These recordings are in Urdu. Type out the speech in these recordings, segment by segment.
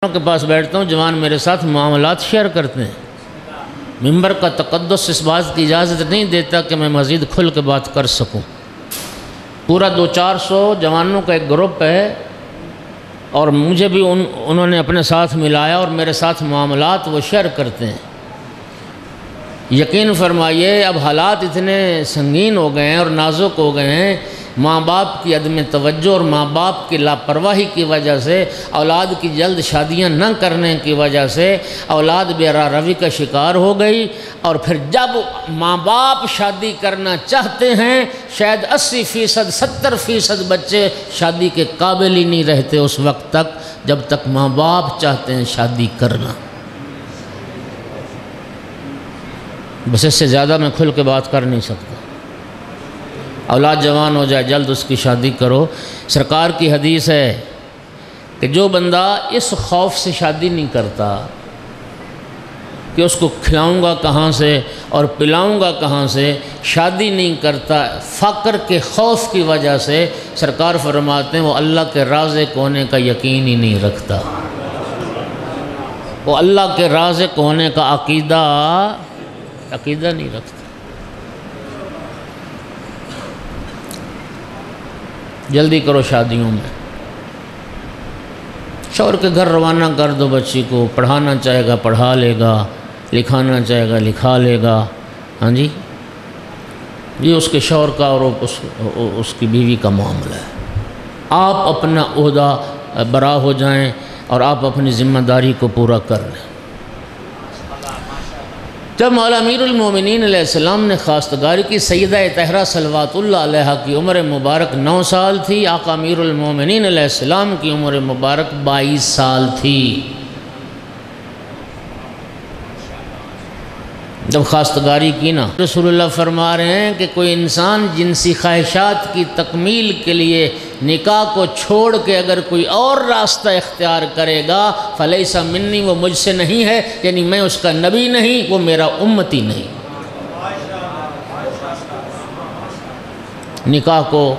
کے پاس بیٹھتا ہوں، جوان میرے ساتھ معاملات شیئر کرتے ہیں۔ ممبر کا تقدس اس بات کی اجازت نہیں دیتا کہ میں مزید کھل کے بات کر سکوں۔ پورا 200-400 جوانوں کا ایک گروپ ہے اور مجھے بھی انہوں نے اپنے ساتھ ملایا اور میرے ساتھ معاملات وہ شیئر کرتے ہیں۔ یقین فرمائیے اب حالات اتنے سنگین ہو گئے ہیں اور نازک ہو گئے ہیں، ماں باپ کی عدم توجہ اور ماں باپ کی لاپرواہی کی وجہ سے، اولاد کی جلد شادیاں نہ کرنے کی وجہ سے اولاد بے راہ روی کا شکار ہو گئی، اور پھر جب ماں باپ شادی کرنا چاہتے ہیں شاید 80% 70% بچے شادی کے قابل ہی نہیں رہتے اس وقت تک جب تک ماں باپ چاہتے ہیں شادی کرنا۔ بس اس سے زیادہ میں کھل کے بات کر نہیں سکتا۔ اولاد جوان ہو جائے جلد اس کی شادی کرو۔ سرکار کی حدیث ہے کہ جو بندہ اس خوف سے شادی نہیں کرتا کہ اس کو کھلاؤں گا کہاں سے اور پلاؤں گا کہاں سے، شادی نہیں کرتا فقر کے خوف کی وجہ سے، سرکار فرماتے ہیں وہ اللہ کے رازق ہونے کا یقین ہی نہیں رکھتا، وہ اللہ کے رازق ہونے کا عقیدہ نہیں رکھتا۔ جلدی کرو شادیوں میں، شوہر کے گھر روانہ کر دو بچی کو، پڑھانا چاہے گا پڑھا لے گا، لکھانا چاہے گا لکھا لے گا۔ ہاں جی، یہ اس کے شوہر کا اور اس کی بیوی کا معاملہ ہے۔ آپ اپنا عہدہ برا ہو جائیں اور آپ اپنی ذمہ داری کو پورا کر لیں۔ جب مولا امیر المومنین علیہ السلام نے خواستگاری کی، سیدہ طاہرہ صلوات اللہ علیہا کی عمر مبارک 9 سال تھی، آقا امیر المومنین علیہ السلام کی عمر مبارک 22 سال تھی۔ جب خواستگاری کی نا، رسول اللہ فرما رہے ہیں کہ کوئی انسان جنسی خواہشات کی تکمیل کے لیے نکاح کو چھوڑ کے اگر کوئی اور راستہ اختیار کرے گا فلیس منی، وہ مجھ سے نہیں ہے، یعنی میں اس کا نبی نہیں، وہ میرا امتی نہیں۔ نکاح کو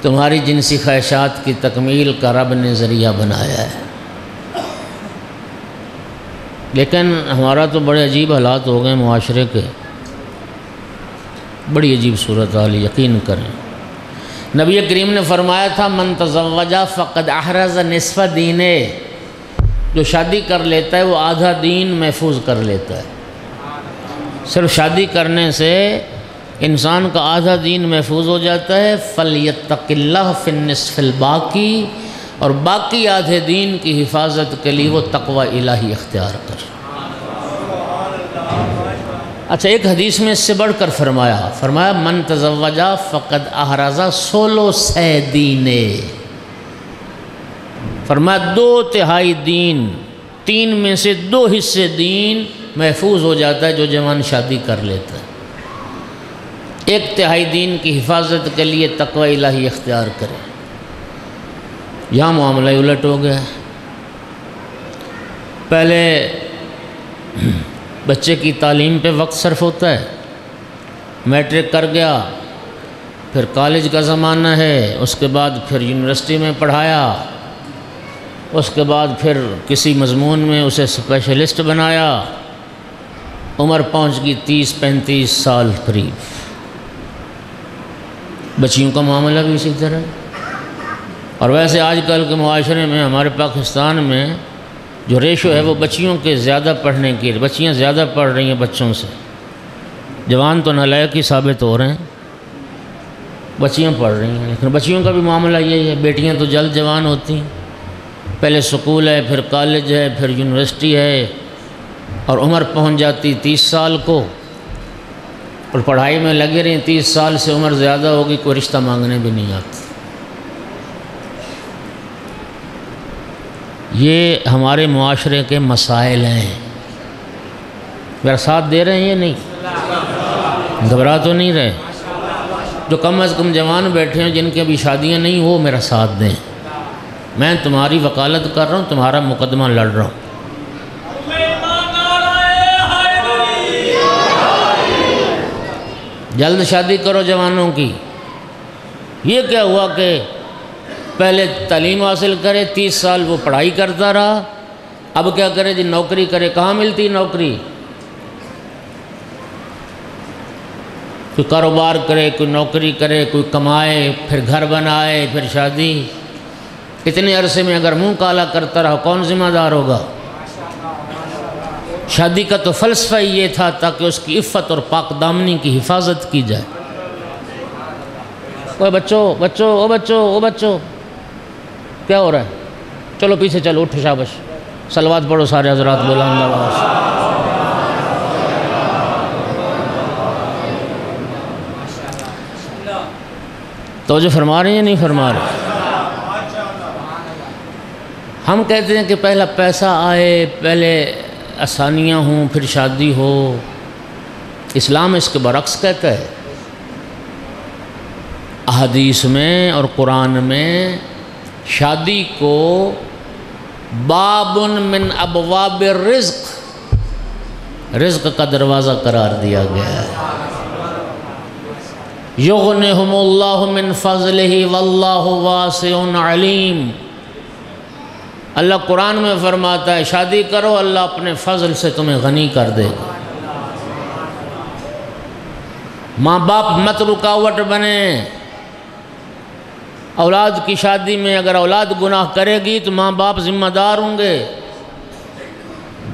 تمہاری جنسی خواہشات کی تکمیل کا رب نے ذریعہ بنایا ہے، لیکن ہمارا تو بڑے عجیب حالات ہو گئے معاشرے کے، بڑی عجیب صورتحال، یقین کریں۔ نبی کریم نے فرمایا تھا من تزوجا فقد احرز نصف دینے، جو شادی کر لیتا ہے وہ آدھا دین محفوظ کر لیتا ہے۔ صرف شادی کرنے سے انسان کا آدھا دین محفوظ ہو جاتا ہے۔ فَلْيَتَّقِ اللَّهَ فِي النِّصْفِ الْبَاقِي، اور باقی آدھے دین کی حفاظت کے لیے وہ تقوی الہی اختیار کر۔ اچھا، ایک حدیث میں اس سے بڑھ کر فرمایا من تزوجا فقد احرزا سولو سے دینے، فرمایا 2/3 دین، 3 میں سے 2 حصے دین محفوظ ہو جاتا ہے جو جوان شادی کر لیتا ہے۔ 1/3 دین کی حفاظت کے لیے تقوی الہی اختیار کرے۔ یہاں معاملہ الٹ ہو گیا، پہلے بچے کی تعلیم پہ وقت صرف ہوتا ہے، میٹرک کر گیا، پھر کالج کا زمانہ ہے، اس کے بعد پھر یونیورسٹی میں پڑھایا، اس کے بعد پھر کسی مضمون میں اسے اسپیشلسٹ بنایا، عمر پہنچ گئی 30-35 سال قریب۔ بچیوں کا معاملہ بھی اسی طرح، اور ویسے آج کل کے معاشرے میں ہمارے پاکستان میں جو ریشو ہے وہ بچیوں کے زیادہ پڑھنے کی، بچیاں زیادہ پڑھ رہی ہیں بچوں سے، جوان تو نالائق ہی ثابت ہو رہے ہیں، بچیاں پڑھ رہی ہیں۔ لیکن بچیوں کا بھی معاملہ یہی ہے، بیٹیاں تو جلد جوان ہوتی ہیں، پہلے سکول ہے، پھر کالج ہے، پھر یونیورسٹی ہے، اور عمر پہنچ جاتی 30 سال کو، اور پڑھائی میں لگے رہی 30 سال سے عمر زیادہ ہوگی، کوئی رشتہ مانگنے بھی نہیں آتی۔ یہ ہمارے معاشرے کے مسائل ہیں، میرا ساتھ دے رہے ہیں یا نہیں؟ گھبرا تو نہیں رہے؟ جو کم از کم جوان بیٹھے ہیں جن کے ابھی شادیاں نہیں، وہ میرا ساتھ دیں، میں تمہاری وکالت کر رہا ہوں، تمہارا مقدمہ لڑ رہا ہوں۔ جلد شادی کرو جوانوں کی۔ یہ کیا ہوا کہ پہلے تعلیم حاصل کرے، 30 سال وہ پڑھائی کرتا رہا، اب کیا کرے جی؟ نوکری کرے۔ کہاں ملتی نوکری؟ کوئی کاروبار کرے، کوئی نوکری کرے، کوئی کمائے، پھر گھر بنائے، پھر شادی۔ اتنے عرصے میں اگر منہ کالا کرتا رہا کون ذمہ دار ہوگا؟ شادی کا تو فلسفہ یہ تھا تاکہ اس کی عفت اور پاک دامنی کی حفاظت کی جائے۔ اوے بچوں بچوں او بچوں او بچوں، کیا ہو رہا ہے؟ چلو پیچھے چلو، اٹھو شابش، صلوات پڑھو سارے حضرات، بلند آواز۔ توجہ فرما رہے ہیں یا نہیں فرما رہے؟ ہم کہتے ہیں کہ پہلا پیسہ آئے، پہلے آسانیاں ہوں، پھر شادی ہو۔ اسلام اس کے برعکس کہتا ہے۔ احادیث میں اور قرآن میں شادی کو باب من ابواب الرزق، رزق کا دروازہ قرار دیا گیا ہے۔ یغنہم اللہ من فضلہ واللہ واسع علیم۔ اللہ قرآن میں فرماتا ہے شادی کرو، اللہ اپنے فضل سے تمہیں غنی کر دے گا۔ ماں باپ مت رکاوٹ بنے۔ اولاد کی شادی میں اگر اولاد گناہ کرے گی تو ماں باپ ذمہ دار ہوں گے۔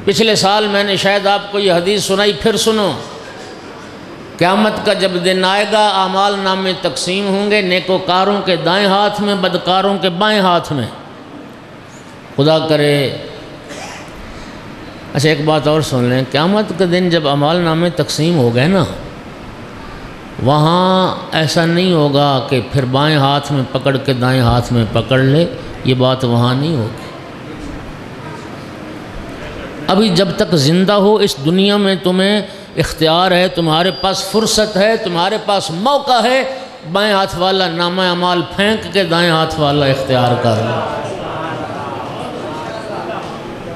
پچھلے سال میں نے شاید آپ کو یہ حدیث سنائی، پھر سنو۔ قیامت کا جب دن آئے گا، اعمال نامے تقسیم ہوں گے، نیکوکاروں کے دائیں ہاتھ میں، بدکاروں کے بائیں ہاتھ میں۔ خدا کرے۔ اچھا ایک بات اور سن لیں، قیامت کے دن جب اعمال نامے تقسیم ہو گئے نا، وہاں ایسا نہیں ہوگا کہ پھر بائیں ہاتھ میں پکڑ کے دائیں ہاتھ میں پکڑ لے، یہ بات وہاں نہیں ہوگی۔ ابھی جب تک زندہ ہو اس دنیا میں تمہیں اختیار ہے، تمہارے پاس فرصت ہے، تمہارے پاس موقع ہے، بائیں ہاتھ والا نامہ اعمال پھینک کے دائیں ہاتھ والا اختیار کر لو۔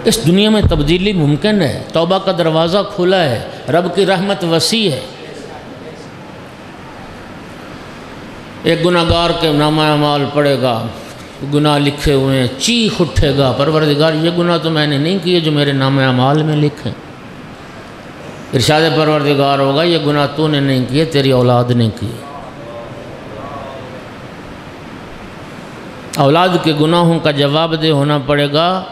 اس دنیا میں تبدیلی ممکن ہے، توبہ کا دروازہ کھلا ہے، رب کی رحمت وسیع ہے۔ ایک گناہگار کے نامہ اعمال پڑے گا، گناہ لکھے ہوئے ہیں، چیخ اٹھے گا، پروردگار یہ گناہ تو میں نے نہیں کیے جو میرے نامہ اعمال میں لکھیں۔ ارشاد پروردگار ہوگا یہ گناہ تو نے نہیں کیے، تیری اولاد نے کیے۔ اولاد کے گناہوں کا جواب دہ ہونا پڑے گا۔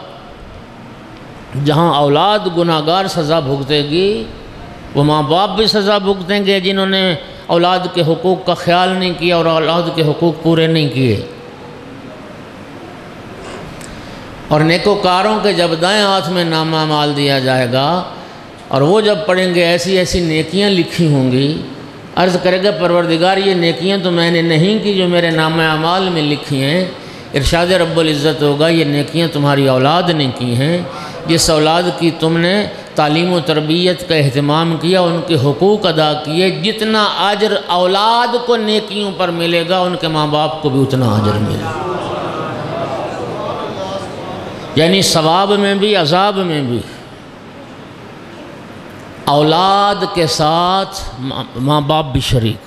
جہاں اولاد گناہگار سزا بھگتے گی، وہ ماں باپ بھی سزا بھگتیں گے جنہوں نے اولاد کے حقوق کا خیال نہیں کیا اور اولاد کے حقوق پورے نہیں کیے۔ اور نیکوکاروں کے جب دائیں ہاتھ میں نامہ اعمال دیا جائے گا اور وہ جب پڑھیں گے ایسی ایسی نیکیاں لکھی ہوں گی، عرض کرے گا پروردگار یہ نیکیاں تو میں نے نہیں کی جو میرے نامہ اعمال میں لکھی ہیں۔ ارشاد رب العزت ہوگا یہ نیکیاں تمہاری اولاد نے کی ہیں، جس اولاد کی تم نے تعلیم و تربیت کا اہتمام کیا، ان کے حقوق ادا کیے، جتنا اجر اولاد کو نیکیوں پر ملے گا ان کے ماں باپ کو بھی اتنا اجر ملے گا۔ یعنی ثواب میں بھی عذاب میں بھی اولاد کے ساتھ ماں باپ بھی شریک۔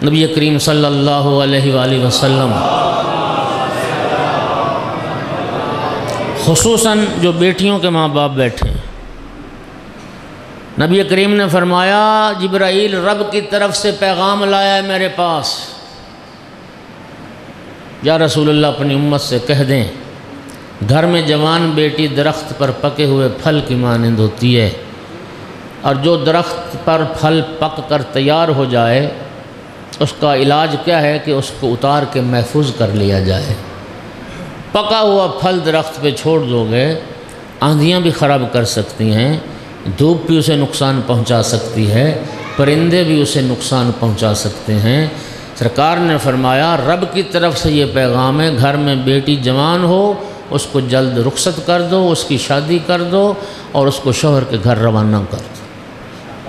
نبی کریم صلی اللہ علیہ وآلہ وسلم خصوصاً جو بیٹیوں کے ماں باپ بیٹھے ہیں، نبی کریم نے فرمایا جبرائیل رب کی طرف سے پیغام لایا ہے میرے پاس، یا رسول اللہ اپنی امت سے کہہ دیں گھر میں جوان بیٹی درخت پر پکے ہوئے پھل کی مانند ہوتی ہے، اور جو درخت پر پھل پک کر تیار ہو جائے اس کا علاج کیا ہے کہ اس کو اتار کے محفوظ کر لیا جائے۔ پکا ہوا پھل درخت پہ چھوڑ دو گے، آندھیاں بھی خراب کر سکتی ہیں، دھوپ بھی اسے نقصان پہنچا سکتی ہے، پرندے بھی اسے نقصان پہنچا سکتے ہیں۔ سرکار نے فرمایا رب کی طرف سے یہ پیغام ہے، گھر میں بیٹی جوان ہو اس کو جلد رخصت کر دو، اس کی شادی کر دو اور اس کو شوہر کے گھر روانہ کر دو۔